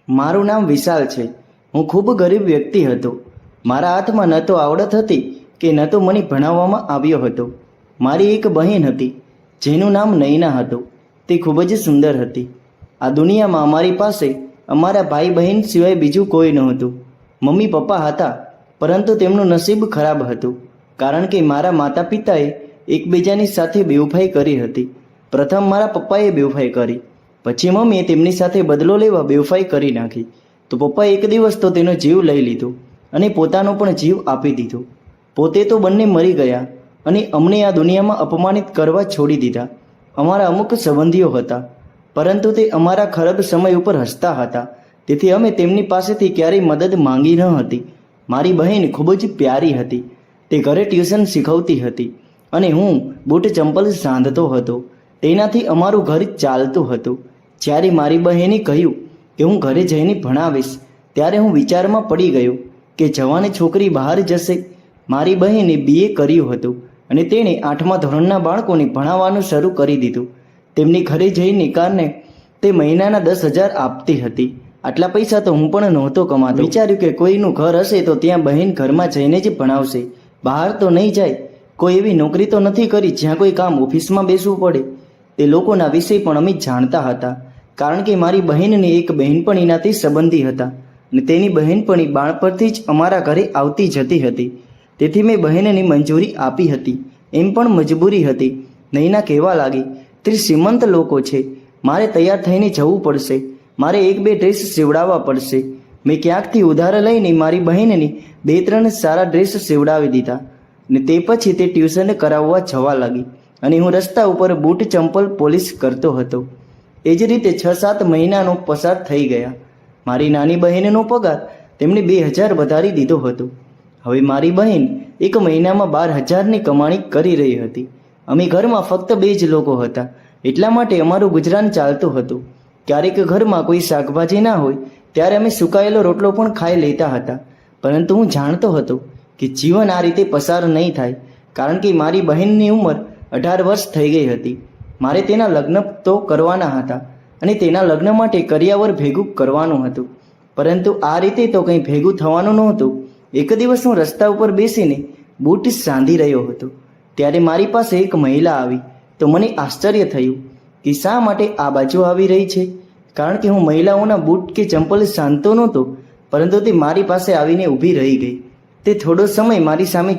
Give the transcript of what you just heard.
મારું નામ વિશાલ છે। હું ખૂબ ગરીબ વ્યક્તિ હતો। મારા હાથમાં ન તો આવડત હતી કે ન તો મને ભણાવવામાં આવ્યો હતો। મારી એક બહેન હતી જેનું નામ નૈના હતું। તે ખૂબ જ સુંદર હતી। આ દુનિયામાં અમારી પાસે અમારા ભાઈ બહેન સિવાય બીજું કોઈ નહોતું। મમ્મી પપ્પા હતા, પરંતુ તેમનું નસીબ ખરાબ હતું, કારણ કે મારા માતા પિતાએ એકબીજાની સાથે બેવફાઈ કરી હતી। પ્રથમ મારા પપ્પાએ બેવફાઈ કરી, પછી મમ્મીએ તેમની સાથે બદલો લેવા બેવફાઈ કરી નાખી। તો પપ્પાએ એક દિવસ તો તેનો જીવ લઈ લીધો અને પોતાનો પણ જીવ આપી દીધો। પોતે તો બંને મરી ગયા અને અમને આ દુનિયામાં અપમાનિત કરવા છોડી દીધા। અમારા અમુક સંબંધીઓ હતા, પરંતુ તે અમારા ખરાબ સમય ઉપર હસતા હતા, તેથી અમે તેમની પાસેથી ક્યારેય મદદ માંગી ન હતી। મારી બહેન ખૂબ જ પ્યારી હતી। તે ઘરે ટ્યુશન શીખવતી હતી અને હું બૂટ ચંપલ સાંધતો હતો। તેનાથી અમારું ઘર ચાલતું હતું। જ્યારે મારી બહેને કહ્યું કે હું ઘરે જઈને ભણાવીશ, ત્યારે હું વિચારમાં પડી ગયો કે જવાન છોકરી બહાર જશે। મારી બહેને BA કર્યું હતું અને તેણે 8મા ધોરણના બાળકોને ભણાવવાનું શરૂ કરી દીધું। તેમની ઘરે જઈને કારણે તે મહિનાના 10,000 આપતી હતી। આટલા પૈસા તો હું પણ નહોતો કમાતો। વિચાર્યું કે કોઈનું ઘર હશે તો ત્યાં બહેન ઘરમાં જઈને જ ભણાવશે, બહાર તો નહીં જાય। કોઈ એવી નોકરી તો નથી કરી જ્યાં કોઈ કામ ઓફિસમાં બેસવું પડે। તે લોકોના વિશે પણ અમે જાણતા હતા, કારણ કે મારી બહેનની એક બહેનપણીનાથી સંબંધી હતા અને તેની બહેનપણી બાળપણથી જ અમારા ઘરે આવતી જતી હતી। તેથી મેં બહેનની મંજૂરી આપી હતી। એમ પણ મજબૂરી હતી। નૈના કહેવા લાગી, તે શ્રીમંત લોકો છે, મારે તૈયાર થઈને જવું પડશે, મારે 1-2 ડ્રેસ સીવડાવવા પડશે। મેં ક્યાંકથી ઉધાર લઈને મારી બહેનને 2-3 સારા ડ્રેસ સીવડાવી દીધા અને તે પછી તે ટ્યુશન કરાવવા જવા લાગી અને હું રસ્તા ઉપર બૂટ ચંપલ પોલિશ કરતો હતો। એ જ રીતે 6-7 મહિનાનો પસાર થઈ ગયા। મારી નાની બહેનનો પગાર તેમણે 2,000 વધારી દીધો હતો। હવે મારી બહેન એક મહિનામાં 12,000ની કમાણી કરી રહી હતી। અમે ઘરમાં ફક્ત 2 જ લોકો હતા, એટલા માટે અમારું ગુજરાન ચાલતું હતું। ક્યારેક ઘરમાં કોઈ શાકભાજી ના હોય ત્યારે અમે સુકાયેલો રોટલો પણ ખાઈ લેતા હતા, પરંતુ હું જાણતો હતો કે જીવન આ રીતે પસાર નહીં થાય, કારણ કે મારી બહેનની ઉંમર 18 વર્ષ થઈ ગઈ હતી। મારે તેના લગ્ન તો કરવાના હતા અને તેના લગ્ન માટે કરિયાવર ભેગું કરવાનું હતું, પરંતુ આ રીતે તો કંઈ ભેગું થવાનું નહોતું। એક દિવસ હું રસ્તા ઉપર બેસીને બૂટ સાંધી રહ્યો હતો, ત્યારે મારી પાસે એક મહિલા આવી। તો મને આશ્ચર્ય થયું કે શા માટે આ બાજુ આવી રહી છે, કારણ કે હું મહિલાઓના બૂટ કે ચંપલ સાંધતો નહોતો, પરંતુ તે મારી પાસે આવીને ઊભી રહી ગઈ। તે થોડો સમય મારી સામે